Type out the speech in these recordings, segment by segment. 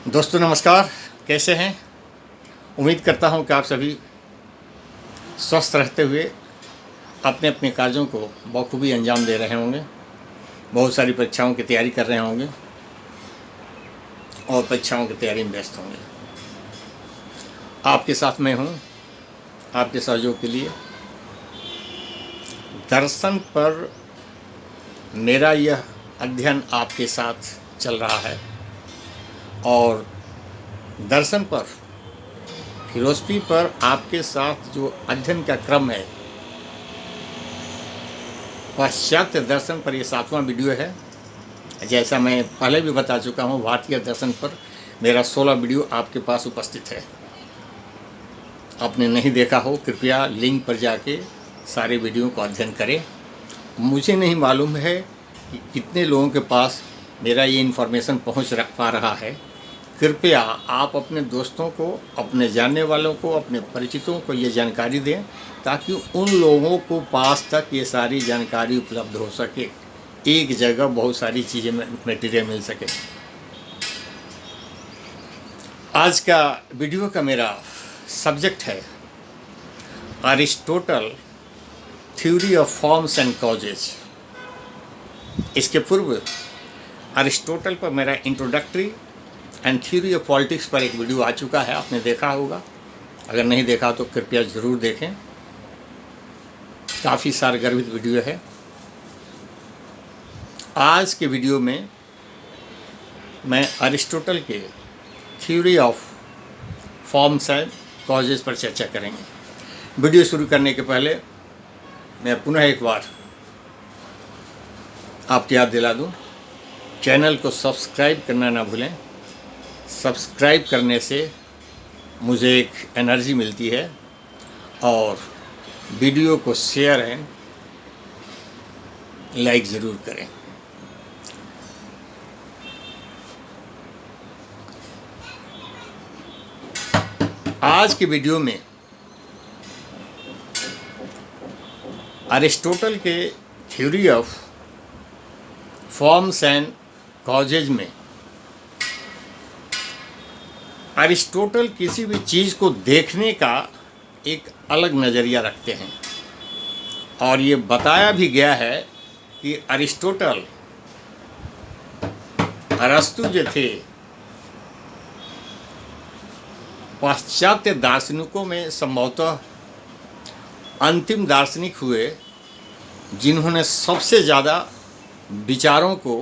दोस्तों नमस्कार, कैसे हैं। उम्मीद करता हूं कि आप सभी स्वस्थ रहते हुए अपने अपने कार्यों को बखूबी अंजाम दे रहे होंगे। बहुत सारी परीक्षाओं की तैयारी कर रहे होंगे और परीक्षाओं की तैयारी में व्यस्त होंगे। आपके साथ मैं हूं, आपके सहयोग के लिए। दर्शन पर मेरा यह अध्ययन आपके साथ चल रहा है और दर्शन पर, फिलॉसफी पर आपके साथ जो अध्ययन का क्रम है, पाश्चात्य दर्शन पर, यह 7वां वीडियो है। जैसा मैं पहले भी बता चुका हूँ, भारतीय दर्शन पर मेरा 16 वीडियो आपके पास उपस्थित है। आपने नहीं देखा हो, कृपया लिंक पर जाके सारे वीडियो को अध्ययन करें। मुझे नहीं मालूम है कि कितने लोगों के पास मेरा ये इन्फॉर्मेशन पहुँच पा रहा है। कृपया आप अपने दोस्तों को, अपने जानने वालों को, अपने परिचितों को ये जानकारी दें ताकि उन लोगों को पास तक ये सारी जानकारी उपलब्ध हो सके। एक जगह बहुत सारी चीज़ें मटेरियल मिल सके। आज का वीडियो का मेरा सब्जेक्ट है Aristotle theory of forms and causes. इसके पूर्व अरिस्टोटल पर मेरा introductory and theory of politics पर एक वीडियो आ चुका है, आपने देखा होगा। अगर नहीं देखा तो कृपया ज़रूर देखें, काफ़ी सारगर्भित वीडियो है। आज के वीडियो में मैं अरिस्टोटल के theory of forms and causes पर चर्चा करेंगे। वीडियो शुरू करने के पहले मैं पुनः एक बार आपको याद दिला दूं, चैनल को सब्सक्राइब करना ना भूलें। सब्सक्राइब करने से मुझे एक एनर्जी मिलती है और वीडियो को शेयर एंड लाइक ज़रूर करें। आज की वीडियो में अरिस्टोटल के theory of forms and causes में अरिस्टोटल किसी भी चीज़ को देखने का एक अलग नज़रिया रखते हैं और ये बताया भी गया है कि अरिस्टोटल, अरस्तु जो थे, पाश्चात्य दार्शनिकों में संभवतः अंतिम दार्शनिक हुए जिन्होंने सबसे ज़्यादा विचारों को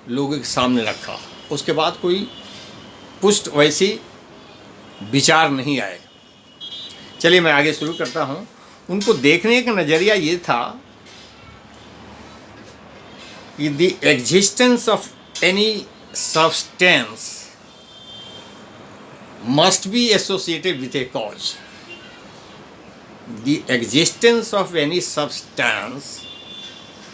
लोगों के सामने रखा। उसके बाद कोई पुष्ट वैसी विचार नहीं आए। चलिए मैं आगे शुरू करता हूँ। उनको देखने का नज़रिया ये था कि the existence of any substance must be associated with A cause. The existence of any substance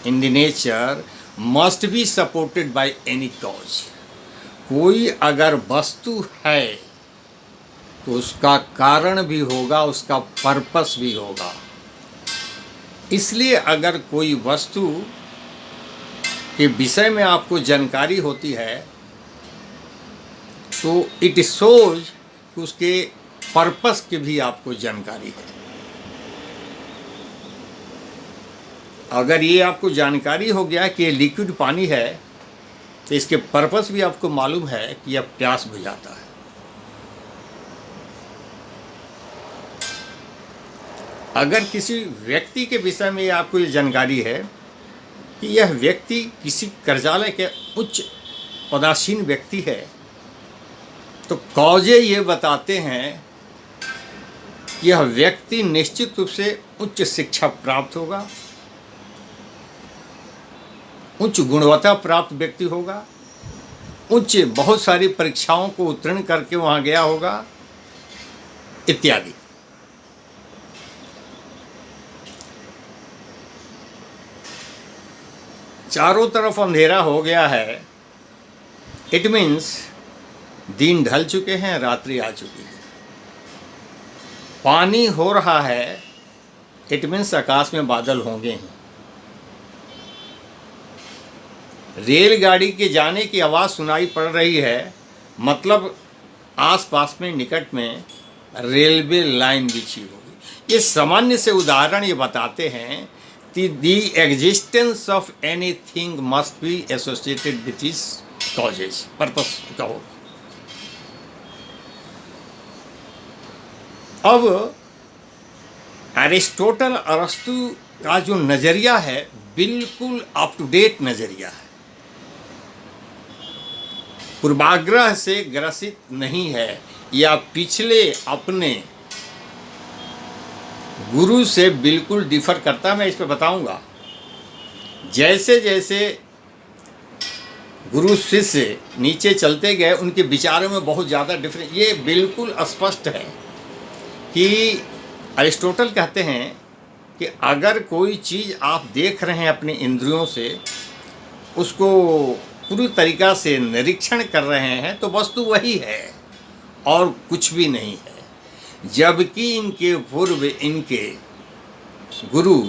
in the nature must be supported by any cause. कोई अगर वस्तु है तो उसका कारण भी होगा, उसका पर्पस भी होगा। इसलिए अगर कोई वस्तु के विषय में आपको जानकारी होती है तो इट शोज कि उसके पर्पस की भी आपको जानकारी है। अगर ये आपको जानकारी हो गया कि ये लिक्विड पानी है तो इसके पर्पस भी आपको मालूम है कि यह प्यास बुझाता है। अगर किसी व्यक्ति के विषय में आपको ये जानकारी है कि यह व्यक्ति किसी कर्जालय के उच्च पदासीन व्यक्ति है तो कॉजे ये बताते हैं कि यह व्यक्ति निश्चित रूप से उच्च शिक्षा प्राप्त होगा, उच्च गुणवत्ता प्राप्त व्यक्ति होगा, उच्च बहुत सारी परीक्षाओं को उत्तीर्ण करके वहाँ गया होगा इत्यादि। चारों तरफ अंधेरा हो गया है, इट मीन्स दिन ढल चुके हैं, रात्रि आ चुकी है। पानी हो रहा है, इट मीन्स आकाश में बादल होंगे ही। रेलगाड़ी के जाने की आवाज़ सुनाई पड़ रही है, मतलब आसपास में निकट में रेलवे लाइन बिछी होगी। ये सामान्य से उदाहरण ये बताते हैं कि the existence of anything must be associated with is causes, purpose कहो। अब अरिस्टोटल अरस्तु का जो नज़रिया है बिल्कुल अप टू डेट नज़रिया है, पूर्वाग्रह से ग्रसित नहीं है या पिछले अपने गुरु से बिल्कुल डिफर करता। मैं इस पे बताऊंगा। जैसे जैसे गुरु शिष्य नीचे चलते गए उनके विचारों में बहुत ज़्यादा डिफरेंस, ये बिल्कुल स्पष्ट है कि अरिस्टोटल कहते हैं कि अगर कोई चीज़ आप देख रहे हैं अपने इंद्रियों से, उसको पूरी तरीक़ा से निरीक्षण कर रहे हैं, तो वस्तु वही है और कुछ भी नहीं है। जबकि इनके पूर्व इनके गुरु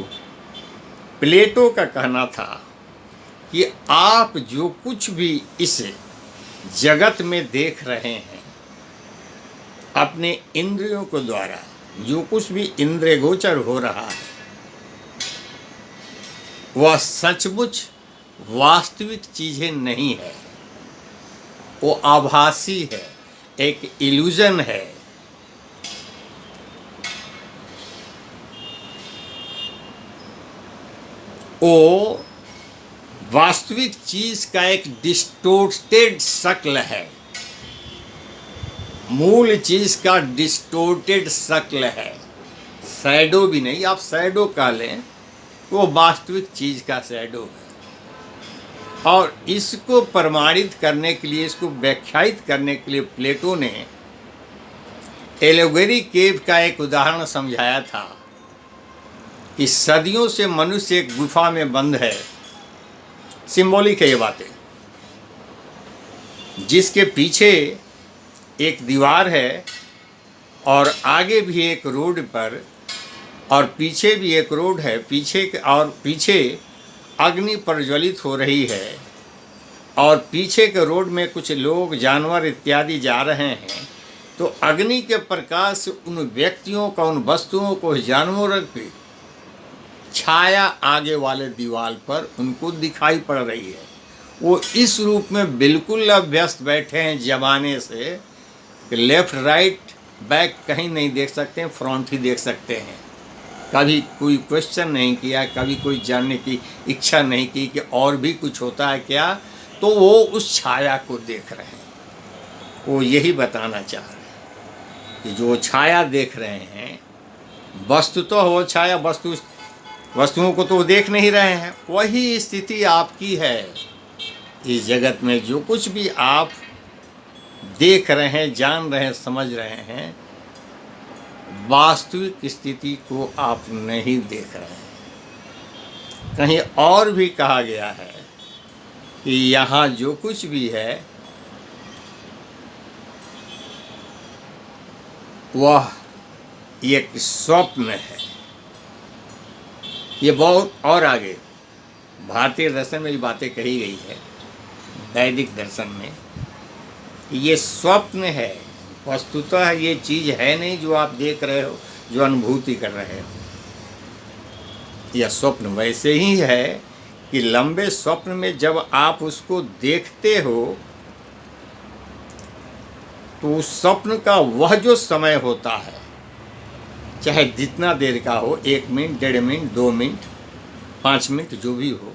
प्लेटो का कहना था कि आप जो कुछ भी इस जगत में देख रहे हैं अपने इंद्रियों के द्वारा, जो कुछ भी इंद्रिय गोचर हो रहा है, वह सचमुच वास्तविक चीज़ें नहीं है, वो आभासी है, एक इल्यूजन है। वो वास्तविक चीज़ का एक डिस्टोर्टेड शक्ल है, मूल चीज़ का डिस्टोर्टेड शक्ल है, शैडो भी नहीं। आप शैडो का लें, वो वास्तविक चीज़ का शैडो है। और इसको प्रमाणित करने के लिए, इसको व्याख्यायित करने के लिए प्लेटो ने एलोगेरी केव का एक उदाहरण समझाया था कि सदियों से मनुष्य एक गुफा में बंद है। सिंबॉलिक है ये बातें, जिसके पीछे एक दीवार है और आगे भी एक रोड पर, और पीछे भी एक रोड है, पीछे अग्नि प्रज्वलित हो रही है, और पीछे के रोड में कुछ लोग, जानवर इत्यादि जा रहे हैं। तो अग्नि के प्रकाश उन व्यक्तियों का, उन वस्तुओं को, जानवरों की छाया आगे वाले दीवार पर उनको दिखाई पड़ रही है। वो इस रूप में बिल्कुल अभ्यस्त बैठे हैं जमाने से कि लेफ्ट राइट बैक कहीं नहीं देख सकते हैं, फ्रंट ही देख सकते हैं। कभी कोई क्वेश्चन नहीं किया, कभी कोई जानने की इच्छा नहीं की कि और भी कुछ होता है क्या, तो वो उस छाया को देख रहे हैं। वो यही बताना चाह रहे हैं कि जो छाया देख रहे हैं, वस्तु तो वो छाया, वस्तुओं को तो देख नहीं रहे हैं। वही स्थिति आपकी है इस जगत में। जो कुछ भी आप देख रहे हैं, जान रहे हैं, समझ रहे हैं, वास्तविक स्थिति को आप नहीं देख रहे हैं। कहीं और भी कहा गया है कि यहाँ जो कुछ भी है वह एक स्वप्न है। ये बहुत और आगे भारतीय दर्शन में ये बातें कही गई है, वैदिक दर्शन में। ये स्वप्न है, वस्तुतः ये चीज़ है नहीं जो आप देख रहे हो, जो अनुभूति कर रहे हो। यह स्वप्न वैसे ही है कि लंबे स्वप्न में जब आप उसको देखते हो तो उस स्वप्न का वह जो समय होता है, चाहे जितना देर का हो, 1 मिनट, 1.5 मिनट, 2 मिनट, 5 मिनट, जो भी हो,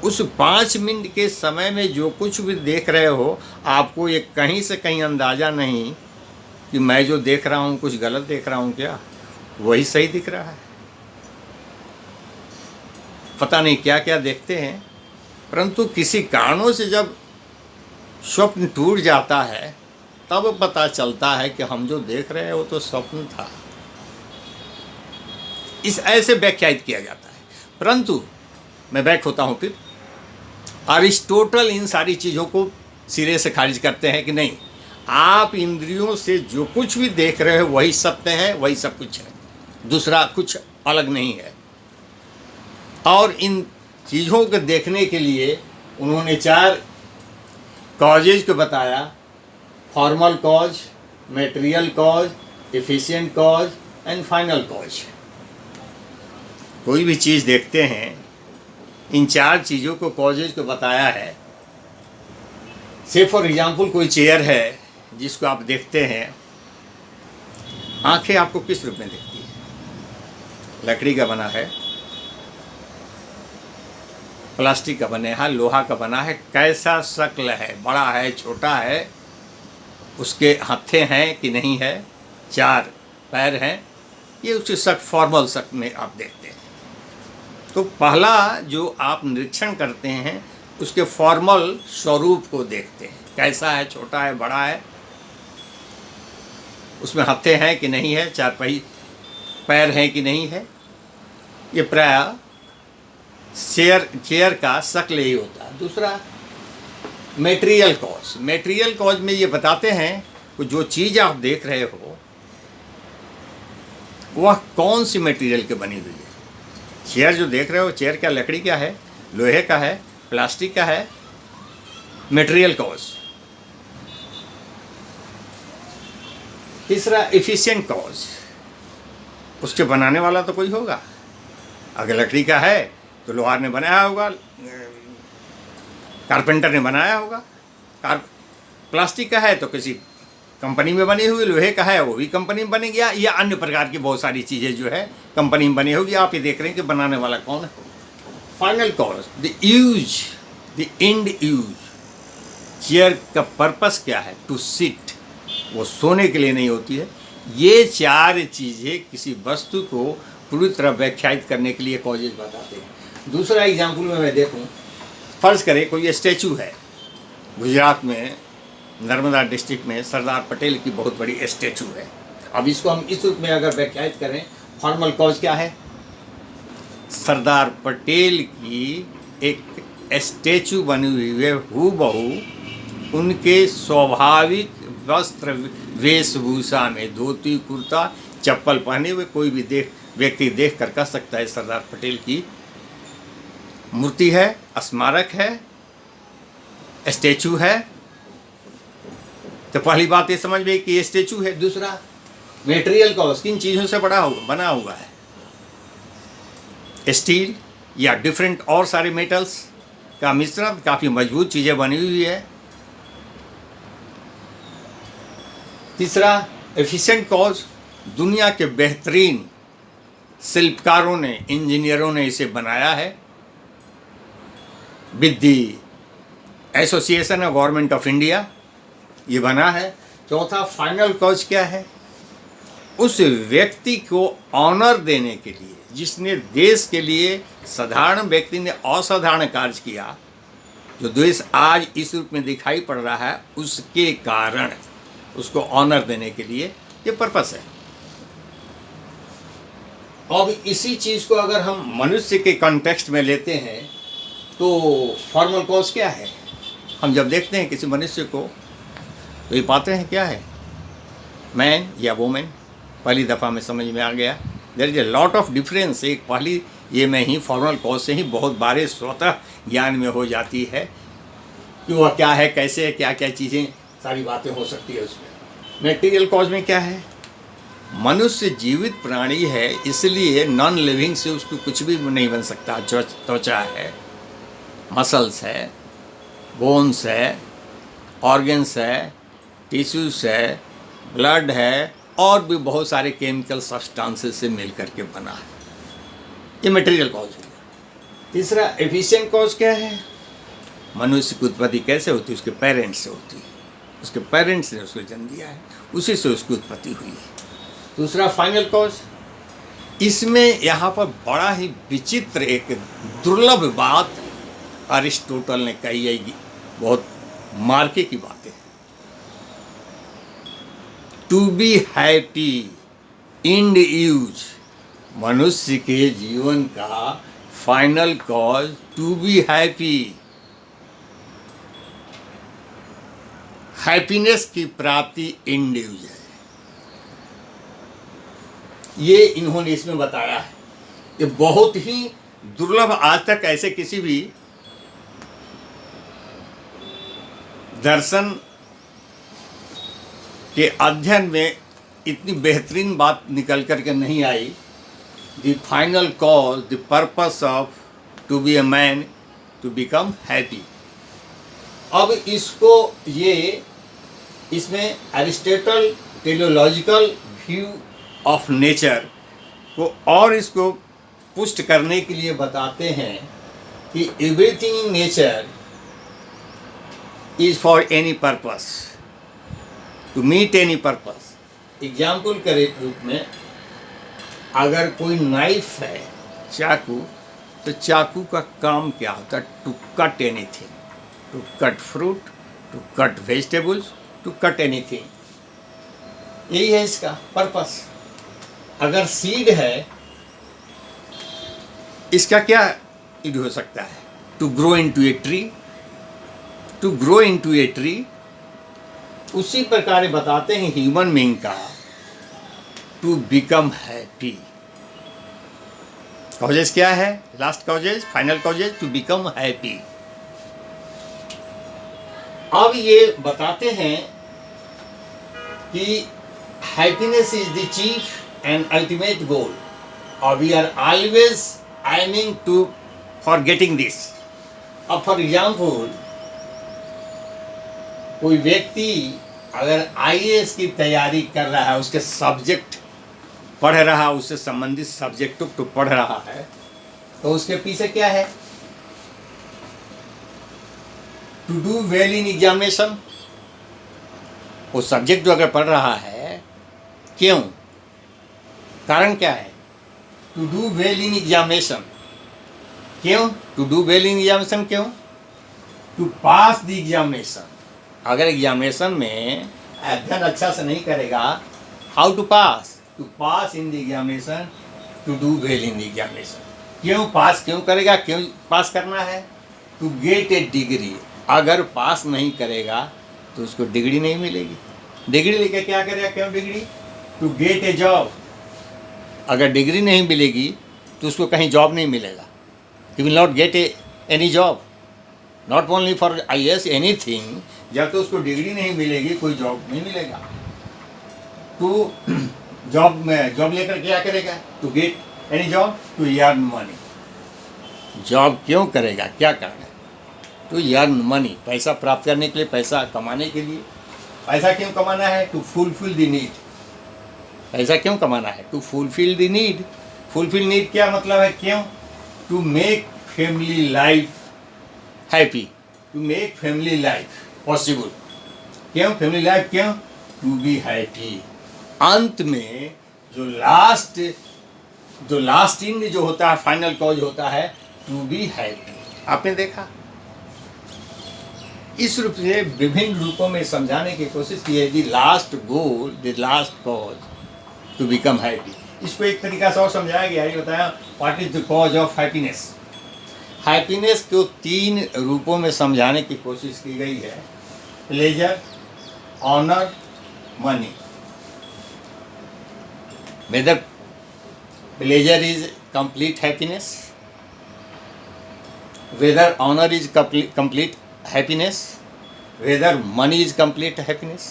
उस 5 मिनट के समय में जो कुछ भी देख रहे हो, आपको ये कहीं से कहीं अंदाज़ा नहीं कि मैं जो देख रहा हूँ कुछ गलत देख रहा हूँ क्या, वही सही दिख रहा है। पता नहीं क्या क्या देखते हैं, परंतु किसी कारणों से जब स्वप्न टूट जाता है तब पता चलता है कि हम जो देख रहे हैं वो तो स्वप्न था। इस ऐसे व्याख्यायित किया जाता है। परंतु मैं बैक होता हूँ, फिर अरिस्टोटल इन सारी चीज़ों को सिरे से खारिज करते हैं कि नहीं, आप इंद्रियों से जो कुछ भी देख रहे हो वही सत्य है, वही सब कुछ है, दूसरा कुछ अलग नहीं है। और इन चीज़ों को देखने के लिए उन्होंने 4 कॉजेज को बताया formal cause, material cause, efficient cause and final cause. कोई भी चीज़ देखते हैं, इन 4 चीज़ों को कॉजेज को बताया है। से फॉर एग्जाम्पल कोई चेयर है जिसको आप देखते हैं, आंखें आपको किस रूप में दिखती है? लकड़ी का बना है, प्लास्टिक का बना है, लोहा का बना है, कैसा शक्ल है, बड़ा है, छोटा है, उसके हत्थे हैं कि नहीं है, 4 पैर हैं, ये उसके शक फॉर्मल शक में आप देखते हैं। तो पहला जो आप निरीक्षण करते हैं उसके फॉर्मल स्वरूप को देखते हैं, कैसा है, छोटा है, बड़ा है, उसमें हत्थे हैं कि नहीं है, 4 पैर हैं कि नहीं है। ये प्राय चेयर का शक्ल ही होता है। दूसरा मेटेरियल कॉज। मेटेरियल कॉज में ये बताते हैं कि जो चीज़ आप देख रहे हो वह कौन सी मटेरियल की बनी हुई है। चेयर जो देख रहे हो, चेयर क्या लकड़ी का है, लोहे का है, प्लास्टिक का है, मटेरियल कॉज। तीसरा एफिशिएंट कॉज, उसके बनाने वाला तो कोई होगा। अगर लकड़ी का है तो लोहार ने बनाया होगा, कारपेंटर ने बनाया होगा। प्लास्टिक का है तो किसी कंपनी में बनी हुई, लोहे का है वो भी कंपनी में बनेगी, या अन्य प्रकार की बहुत सारी चीज़ें जो है कंपनी में बनी होगी। आप ये देख रहे हैं कि बनाने वाला कौन है। Final cause, the use, the end use. Chair का पर्पस क्या है? टू सिट, वो सोने के लिए नहीं होती है। ये 4 चीज़ें किसी वस्तु को पूरी तरह व्याख्यायित करने के लिए कॉजेज बताते हैं। दूसरा एग्जाम्पल में मैं देखूं, फर्ज करें कोई स्टैचू है, गुजरात में नर्मदा डिस्ट्रिक्ट में सरदार पटेल की बहुत बड़ी स्टैचू है। अब इसको हम इस रूप में अगर व्याख्यायित करें, फॉर्मल कॉज क्या है? सरदार पटेल की एक स्टैचू बनी हुई है, हूबहू उनके स्वाभाविक वस्त्र वेशभूषा में, धोती कुर्ता चप्पल पहने हुए कोई भी व्यक्ति देख कर कह सकता है सरदार पटेल की मूर्ति है, स्मारक है, स्टैचू है। तो पहली बात ये समझ में कि ये स्टैचू है। दूसरा मेटेरियल कॉज, किन चीज़ों से बना हुआ है? स्टील या डिफरेंट और सारे मेटल्स का मिश्रण, काफ़ी मजबूत चीज़ें बनी हुई है। तीसरा एफिशिएंट कॉज, दुनिया के बेहतरीन शिल्पकारों ने, इंजीनियरों ने इसे बनाया है with the association of government of India, ये बना है। चौथा फाइनल कॉज क्या है? उस व्यक्ति को ऑनर देने के लिए, जिसने देश के लिए, साधारण व्यक्ति ने असाधारण कार्य किया, जो देश आज इस रूप में दिखाई पड़ रहा है, उसके कारण उसको ऑनर देने के लिए ये पर्पस है। अब इसी चीज़ को अगर हम मनुष्य के कॉन्टेक्स्ट में लेते हैं तो फॉर्मल कॉज क्या है? हम जब देखते हैं किसी मनुष्य को तो ये पाते हैं क्या है, मैन या वुमेन। पहली दफ़ा में समझ में आ गया, there is a lot of difference. एक पहली ये में ही फॉर्मल कॉज से ही बहुत बारे स्वतः ज्ञान में हो जाती है कि वह क्या है, कैसे है, क्या क्या चीज़ें, सारी बातें हो सकती है उसमें। मेटीरियल कॉज में क्या है? मनुष्य जीवित प्राणी है, इसलिए नॉन लिविंग से उसको कुछ भी नहीं बन सकता। त्वचा है, मसल्स है, बोन्स है, ऑर्गन्स है, टिश्यूज है, ब्लड है, और भी बहुत सारे केमिकल सब्सटेंसेस से मिल करके बना है। ये मटेरियल कॉज है। तीसरा एफिशिएंट कॉज क्या है? मनुष्य की उत्पत्ति कैसे होती है? उसके पेरेंट्स से होती है। उसके पेरेंट्स ने उसको जन्म दिया है, उसी से उसकी उत्पत्ति हुई है। दूसरा फाइनल कॉज, इसमें यहाँ पर बड़ा ही विचित्र एक दुर्लभ बात अरिस्टोटल ने कही है, बहुत मार्के की बातें। To be happy in use, मनुष्य के जीवन का final cause to be happy, happiness की प्राप्ति इन यूज है। ये इन्होंने इसमें बताया है। ये बहुत ही दुर्लभ, आज तक ऐसे किसी भी दर्शन कि अध्ययन में इतनी बेहतरीन बात निकल कर के नहीं आई, the final cause, the purpose of to be a man to become happy. अब इसको इसमें Aristotle teleological view of nature को और इसको पुष्ट करने के लिए बताते हैं कि everything in nature is for any purpose, to meet any purpose. Example के रूप में अगर कोई नाइफ है, चाकू, तो चाकू का काम क्या होता है? To cut anything, to cut fruit, to cut vegetables, to cut anything. यही है इसका पर्पस। अगर सीड है, इसका क्या यूज हो सकता है? To grow into a tree, to grow into a tree. उसी प्रकार बताते हैं ह्यूमन बीइंग का टू बिकम हैप्पी। कॉजेज क्या है? Last causes, final causes, to become happy. अब ये बताते हैं कि happiness is the chief and ultimate goal, और we are always aiming to for getting this. अब फॉर एग्जाम्पल, कोई व्यक्ति अगर आईएएस की तैयारी कर रहा है, उसके सब्जेक्ट पढ़ रहा है, उससे संबंधित सब्जेक्टों को पढ़ रहा है, तो उसके पीछे क्या है? To do well in examination. वो सब्जेक्ट जो अगर पढ़ रहा है, क्यों? कारण क्या है? To do well in examination. क्यों to do well in examination? क्यों? To pass the examination. अगर एग्जामिनेशन में अध्ययन अच्छा से नहीं करेगा, how to pass? To pass in the examination, to do well in the examination. क्यों पास क्यों करेगा? क्यों पास करना है? To get a degree. अगर पास नहीं करेगा तो उसको डिग्री नहीं मिलेगी। डिग्री लेके क्या करेगा? क्यों degree? To get a job. अगर डिग्री नहीं मिलेगी तो उसको कहीं जॉब नहीं मिलेगा। He will not get any job, not only for IAS, anything. जब तो उसको डिग्री नहीं मिलेगी, कोई जॉब नहीं मिलेगा। तो जॉब लेकर क्या करेगा? To get any job, to earn money. Job क्यों करेगा? क्या कारण है? टू अर्न मनी, पैसा प्राप्त करने के लिए, पैसा कमाने के लिए। पैसा क्यों कमाना है? To fulfil the need. पैसा क्यों कमाना है? To fulfil the need. Fulfil need क्या मतलब है? क्यों? To make family life happy, to make family life possible. क्यों फैमिली लाइफ? क्यों? To be happy. अंत में जो लास्ट इन जो होता है, फाइनल कॉज होता है टू बी हैप्पी। आपने देखा, इस रूप से विभिन्न रूपों में समझाने की कोशिश की है। The last goal, the last cause to become happy. इसको एक तरीका से और समझाया गया, ये बताया what is the cause of happiness. Happiness को 3 रूपों में समझाने की कोशिश की गई है: pleasure, honour, money. Whether pleasure is complete happiness, whether honour is complete happiness, whether money is complete happiness,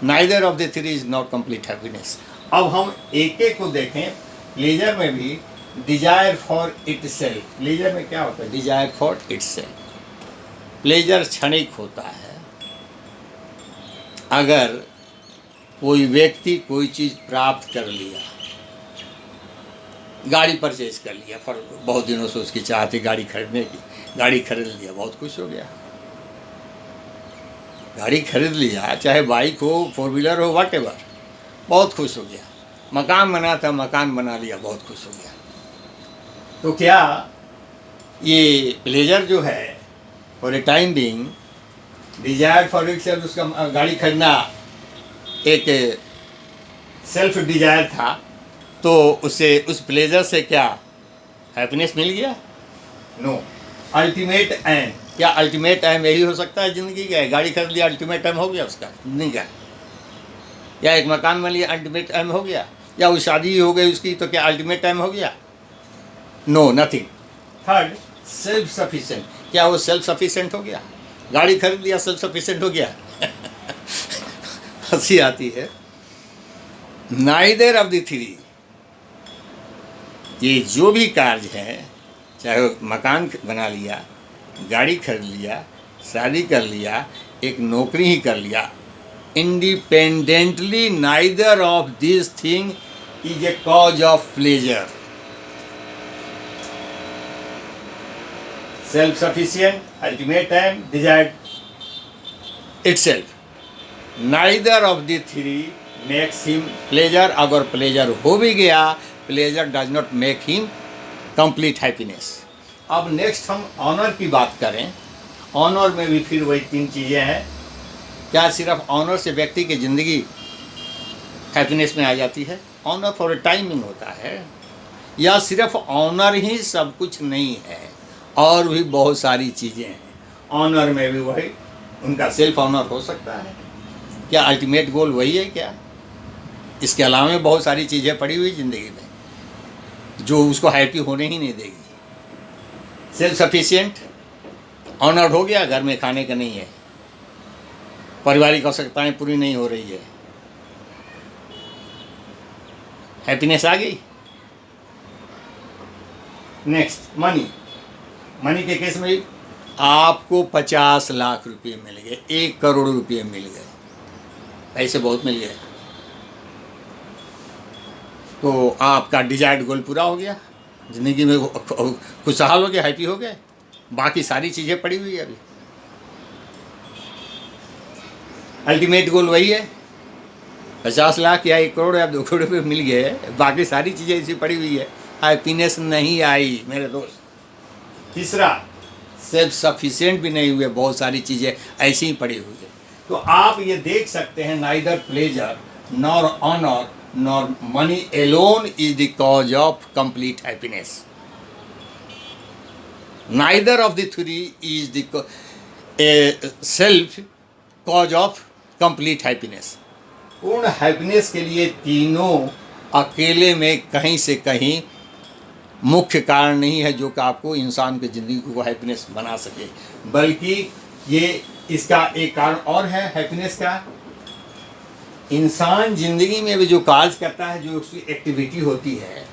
neither of the three is not complete happiness. अब हम एक एक को देखें। प्लेजर में भी desire for it self. Pleasure में क्या होता है? Desire for it self. Pleasure क्षणिक होता है। अगर कोई व्यक्ति कोई चीज़ प्राप्त कर लिया, गाड़ी परचेज कर लिया, पर बहुत दिनों से उसकी चाह थी गाड़ी खरीदने की, गाड़ी खरीद लिया, बहुत खुश हो गया। गाड़ी खरीद लिया, चाहे बाइक हो, 4 व्हीलर हो, वट एवर, बहुत खुश हो गया। मकान बना था, मकान बना लिया, बहुत खुश हो गया। तो क्या ये प्लेजर जो है for a time being, desire for it self, उसका गाड़ी खरीदना एक सेल्फ डिजायर था, तो उसे उस प्लेजर से क्या हैप्पीनेस मिल गया? नो। अल्टीमेट एम, क्या अल्टीमेट एम यही हो सकता है ज़िंदगी का? गाड़ी खरीद लिया, अल्टीमेट एम हो गया उसका नहीं क्या? या एक मकान बन लिया, अल्टीमेट एम हो गया? या वो शादी हो गई उसकी, तो क्या अल्टीमेट एम हो गया? No, nothing. Third, self sufficient. क्या वो सेल्फ सफिशिएंट हो गया? गाड़ी खरीद लिया, सेल्फ सफिशिएंट हो गया? हंसी आती है। नाइदर ऑफ द थ्री, ये जो भी कार्य है, चाहे वो मकान बना लिया, गाड़ी खरीद लिया, शादी कर लिया, एक नौकरी ही कर लिया, independently neither of this thing is a cause of pleasure. Self sufficient, ultimate and desired itself. Neither of the three makes him pleasure. अगर प्लेजर हो भी गया, pleasure does not make him complete happiness. अब next हम honour की बात करें। Honour में भी फिर वही 3 चीज़ें हैं। क्या सिर्फ ऑनर से व्यक्ति की ज़िंदगी हैप्पीनेस में आ जाती है? ऑनर फॉर ए टाइमिंग होता है, या सिर्फ ऑनर ही सब कुछ नहीं है, और भी बहुत सारी चीज़ें हैं। ऑनर में भी वही उनका सेल्फ ऑनर हो सकता है। क्या अल्टीमेट गोल वही है क्या? इसके अलावा में बहुत सारी चीज़ें पड़ी हुई ज़िंदगी में जो उसको हैप्पी होने ही नहीं देगी। सेल्फ सफिशिएंट, ऑनर्ड हो गया, घर में खाने का नहीं है, पारिवारिक आवश्यकताएं पूरी नहीं हो रही है, हैप्पीनेस आ गई। Next money. मनी के केस में आपको 50 लाख रुपए मिल गए, 1 करोड़ रुपए मिल गए, पैसे बहुत मिल गए, तो आपका डिजायर्ड गोल पूरा हो गया, ज़िंदगी में खुशहाल हो गया, हैप्पी हो गए। बाकी सारी चीज़ें पड़ी हुई है अभी। अल्टीमेट गोल वही है, 50 लाख या 1 करोड़ या 2 करोड़ रुपये मिल गए, बाकी सारी चीज़ें ऐसी पड़ी हुई है, हैप्पीनेस नहीं आई मेरे दोस्त। तीसरा, सेल्फ सफिशिएंट भी नहीं हुए, बहुत सारी चीज़ें ऐसी ही पड़ी हुई है। तो आप ये देख सकते हैं, neither pleasure nor honour nor money alone is the cause of complete happiness. Neither of the three is the self cause of complete happiness. पूर्ण हैप्पीनेस के लिए तीनों अकेले में कहीं से कहीं मुख्य कारण नहीं है जो कि आपको इंसान की ज़िंदगी को हैप्पीनेस बना सके, बल्कि ये इसका एक कारण और है हैप्पीनेस का। इंसान ज़िंदगी में भी जो कार्य करता है, जो उसकी एक्टिविटी होती है,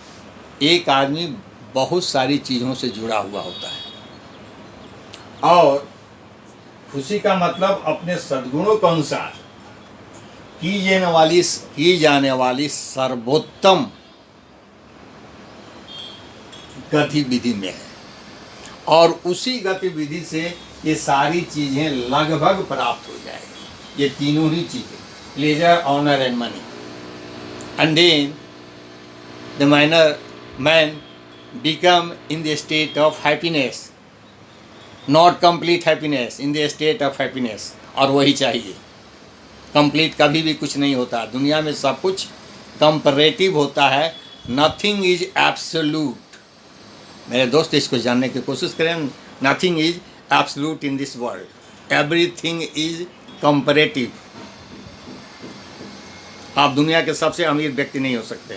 एक आदमी बहुत सारी चीज़ों से जुड़ा हुआ होता है, और खुशी का मतलब अपने सद्गुणों के अनुसार की जाने वाली सर्वोत्तम गतिविधि में है, और उसी गतिविधि से ये सारी चीज़ें लगभग प्राप्त हो जाएगी। ये तीनों ही चीज़ें, pleasure, honour and money. And then the man become in the state of happiness, not complete happiness, in the state of happiness. और वही चाहिए। कंप्लीट कभी भी कुछ नहीं होता, दुनिया में सब कुछ कंपैरेटिव होता है, नथिंग इज एब्सोल्यूट। मेरे दोस्त इसको जानने की कोशिश करें, nothing is absolute in this world, everything is comparative. आप दुनिया के सबसे अमीर व्यक्ति नहीं हो सकते,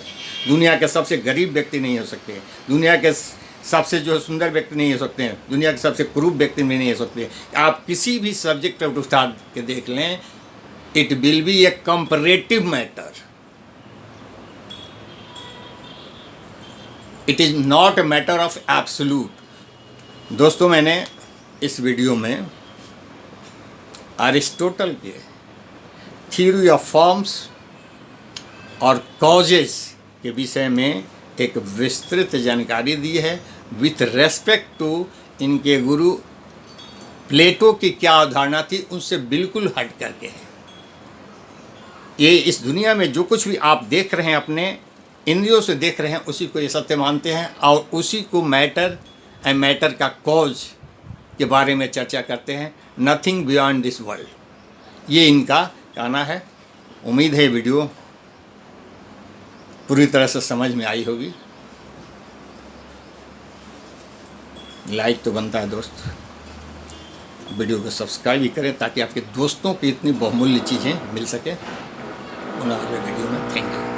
दुनिया के सबसे गरीब व्यक्ति नहीं हो सकते, दुनिया के सबसे जो सुंदर व्यक्ति नहीं हो सकते हैं, दुनिया के सबसे क्रूर व्यक्ति भी नहीं हो सकते। आप किसी भी सब्जेक्ट पर उठा के देख लें, it will be A comparative matter, it is not a matter of absolute. दोस्तों, मैंने इस वीडियो में अरिस्टोटल के थ्योरी ऑफ फॉर्म्स और कॉजेस के विषय में एक विस्तृत जानकारी दी है, विथ रेस्पेक्ट टू इनके गुरु प्लेटो की क्या अवधारणा थी, उनसे बिल्कुल हट करके है। ये इस दुनिया में जो कुछ भी आप देख रहे हैं, अपने इंद्रियों से देख रहे हैं, उसी को ये सत्य मानते हैं, और उसी को मैटर एंड मैटर का कॉज के बारे में चर्चा करते हैं, नथिंग बियॉन्ड दिस वर्ल्ड। ये इनका कहना है। उम्मीद है वीडियो पूरी तरह से समझ में आई होगी। लाइक तो बनता है दोस्त, वीडियो को सब्सक्राइब भी करें ताकि आपके दोस्तों को इतनी बहुमूल्य चीज़ें मिल सके। उन्हें अगले वीडियो में थैंक यू।